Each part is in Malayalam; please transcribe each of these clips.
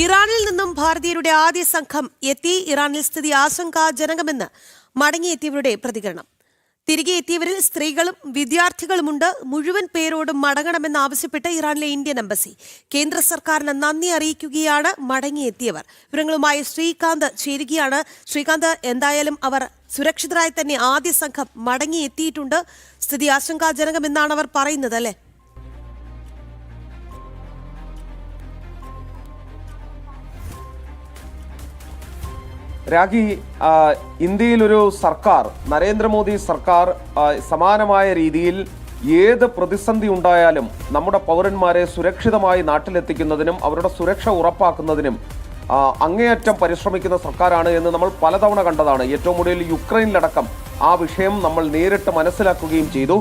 ഇറാനിൽ നിന്നും ഭാരതീയരുടെ ആദ്യ സംഘം എത്തി. ഇറാനിൽ സ്ഥിതി ആശങ്കാജനകമെന്ന് മടങ്ങിയെത്തിയവരുടെ പ്രതികരണം. തിരികെ എത്തിയവരിൽ സ്ത്രീകളും വിദ്യാർത്ഥികളുമുണ്ട്. മുഴുവൻ പേരോടും മടങ്ങണമെന്നാവശ്യപ്പെട്ട് ഇറാനിലെ ഇന്ത്യൻ എംബസി കേന്ദ്ര സർക്കാരിന് നന്ദി അറിയിക്കുകയാണ് മടങ്ങിയെത്തിയവർ. വിവരങ്ങളുമായി ശ്രീകാന്ത് ചേരുകയാണ്. ശ്രീകാന്ത്, എന്തായാലും അവർ സുരക്ഷിതരായി തന്നെ ആദ്യ സംഘം മടങ്ങിയെത്തിയിട്ടുണ്ട്. സ്ഥിതി ആശങ്കാജനകമെന്നാണ് അവർ പറയുന്നത്, അല്ലേ? രാഖി, ഇന്ത്യയിലൊരു സർക്കാർ, നരേന്ദ്രമോദി സർക്കാർ സമാനമായ രീതിയിൽ ഏത് പ്രതിസന്ധി ഉണ്ടായാലും നമ്മുടെ പൗരന്മാരെ സുരക്ഷിതമായി നാട്ടിലെത്തിക്കുന്നതിനും അവരുടെ സുരക്ഷ ഉറപ്പാക്കുന്നതിനും അങ്ങേയറ്റം പരിശ്രമിക്കുന്ന സർക്കാരാണ് എന്ന് നമ്മൾ പലതവണ കണ്ടതാണ്. ഏറ്റവും കൂടുതൽ യുക്രൈനിലടക്കം ആ വിഷയം നമ്മൾ നേരിട്ട് മനസ്സിലാക്കുകയും ചെയ്തു.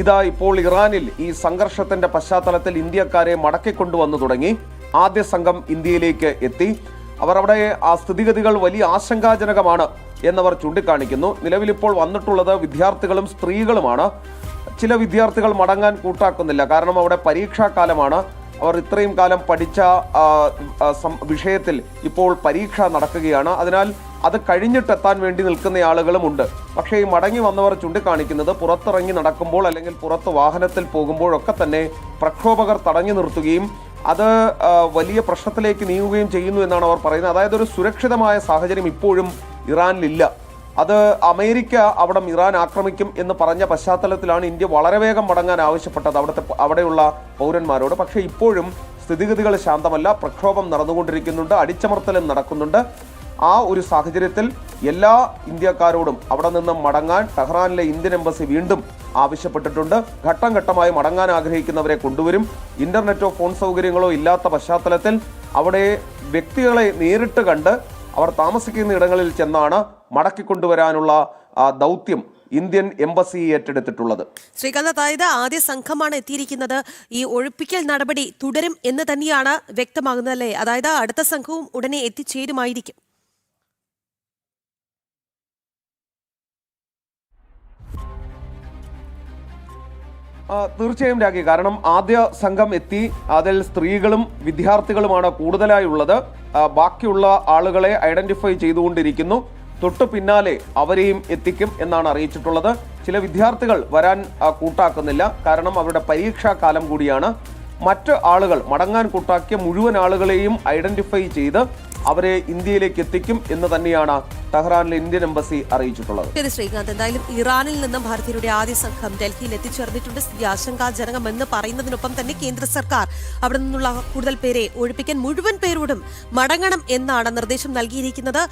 ഇതാ ഇപ്പോൾ ഇറാനിൽ ഈ സംഘർഷത്തിന്റെ പശ്ചാത്തലത്തിൽ ഇന്ത്യക്കാരെ മടക്കിക്കൊണ്ടുവന്നു തുടങ്ങി. ആദ്യ സംഘം ഇന്ത്യയിലേക്ക് എത്തി. അവർ അവിടെ ആ സ്ഥിതിഗതികൾ വലിയ ആശങ്കാജനകമാണ് എന്നവർ ചൂണ്ടിക്കാണിക്കുന്നു. നിലവിലിപ്പോൾ വന്നിട്ടുള്ളത് വിദ്യാർത്ഥികളും സ്ത്രീകളുമാണ്. ചില വിദ്യാർത്ഥികൾ മടങ്ങാൻ കൂട്ടാക്കുന്നില്ല. കാരണം അവിടെ പരീക്ഷാകാലമാണ്. അവർ ഇത്രയും കാലം പഠിച്ച വിഷയത്തിൽ ഇപ്പോൾ പരീക്ഷ നടക്കുകയാണ്. അതിനാൽ അത് കഴിഞ്ഞിട്ടെത്താൻ വേണ്ടി നിൽക്കുന്ന ആളുകളുമുണ്ട്. പക്ഷേ ഈ മടങ്ങി വന്നവർ ചൂണ്ടിക്കാണിക്കുന്നത് പുറത്തിറങ്ങി നടക്കുമ്പോൾ അല്ലെങ്കിൽ പുറത്ത് വാഹനത്തിൽ പോകുമ്പോഴൊക്കെ തന്നെ പ്രക്ഷോഭകർ തടഞ്ഞു നിർത്തുകയും അത് വലിയ പ്രശ്നത്തിലേക്ക് നീങ്ങുകയും ചെയ്യുന്നു എന്നാണ് അവർ പറയുന്നത്. അതായത് ഒരു സുരക്ഷിതമായ സാഹചര്യം ഇപ്പോഴും ഇറാനിലില്ല. അത് അമേരിക്ക അവിടെ ഇറാൻ ആക്രമിക്കും എന്ന് പറഞ്ഞ പശ്ചാത്തലത്തിലാണ് ഇന്ത്യ വളരെ വേഗം മടങ്ങാൻ ആവശ്യപ്പെട്ടത് അവിടെയുള്ള പൗരന്മാരോട്. പക്ഷേ ഇപ്പോഴും സ്ഥിതിഗതികൾ ശാന്തമല്ല. പ്രക്ഷോഭം നടന്നുകൊണ്ടിരിക്കുന്നുണ്ട്, അടിച്ചമർത്തലും നടക്കുന്നുണ്ട്. ആ ഒരു സാഹചര്യത്തിൽ എല്ലാ ഇന്ത്യക്കാരോടും അവിടെ നിന്ന് മടങ്ങാൻ ടെഹ്റാനിലെ ഇന്ത്യൻ എംബസി വീണ്ടും ആവശ്യപ്പെട്ടിട്ടുണ്ട്. ഘട്ടം ഘട്ടമായി മടങ്ങാൻ ആഗ്രഹിക്കുന്നവരെ കൊണ്ടുവരും. ഇന്റർനെറ്റോ ഫോൺ സൗകര്യങ്ങളോ ഇല്ലാത്ത പശ്ചാത്തലത്തിൽ അവിടെ വ്യക്തികളെ നേരിട്ട് കണ്ട് അവർ താമസിക്കുന്ന ഇടങ്ങളിൽ ചെന്നാണ് മടക്കിക്കൊണ്ടുവരാനുള്ള ദൗത്യം ഇന്ത്യൻ എംബസി ഏറ്റെടുത്തിട്ടുള്ളത്. ശ്രീകാന്ത്, അതായത് ആദ്യ സംഘമാണ് എത്തിയിരിക്കുന്നത്. ഈ ഒഴിപ്പിക്കൽ നടപടി തുടരും എന്ന് തന്നെയാണ് വ്യക്തമാകുന്നത്, അല്ലേ? അതായത് അടുത്ത സംഘവും ഉടനെ എത്തിച്ചേരുമായിരിക്കും. തീർച്ചയായും രാഖി, കാരണം ആദ്യ സംഘം എത്തി. അതിൽ സ്ത്രീകളും വിദ്യാർത്ഥികളുമാണ് കൂടുതലായുള്ളത്. ബാക്കിയുള്ള ആളുകളെ ഐഡന്റിഫൈ ചെയ്തുകൊണ്ടിരിക്കുന്നു. തൊട്ടു പിന്നാലെ അവരെയും എത്തിക്കും എന്നാണ് അറിയിച്ചിട്ടുള്ളത്. ചില വിദ്യാർത്ഥികൾ വരാൻ കൂട്ടാക്കുന്നില്ല. കാരണം അവരുടെ പരീക്ഷാ കാലം കൂടിയാണ്. മറ്റ് ആളുകൾ മടങ്ങാൻ കൂട്ടാക്കിയ മുഴുവൻ ആളുകളെയും ഐഡന്റിഫൈ ചെയ്ത് അവരെ ഇന്ത്യയിലേക്ക് എത്തിക്കും എന്ന് തന്നെയാണ് ടെഹ്റാനിലെ ഇന്ത്യൻ എംബസി അറിയിച്ചിട്ടുള്ളത്. ശരി ശ്രീകാന്ത്, എന്തായാലും ഇറാനിൽ നിന്നും ഭാരതീയരുടെ ആദ്യ സംഘം ഡൽഹിയിൽ എത്തിച്ചേർന്നിട്ടുണ്ട്. സ്ഥിതി ആശങ്കാജനകമെന്ന് പറയുന്നതിനൊപ്പം തന്നെ കേന്ദ്ര സർക്കാർ അവിടെ നിന്നുള്ള കൂടുതൽ പേരെ ഒഴിപ്പിക്കാൻ മുഴുവൻ പേരോടും മടങ്ങണം എന്നാണ് നിർദ്ദേശം നൽകിയിരിക്കുന്നത്.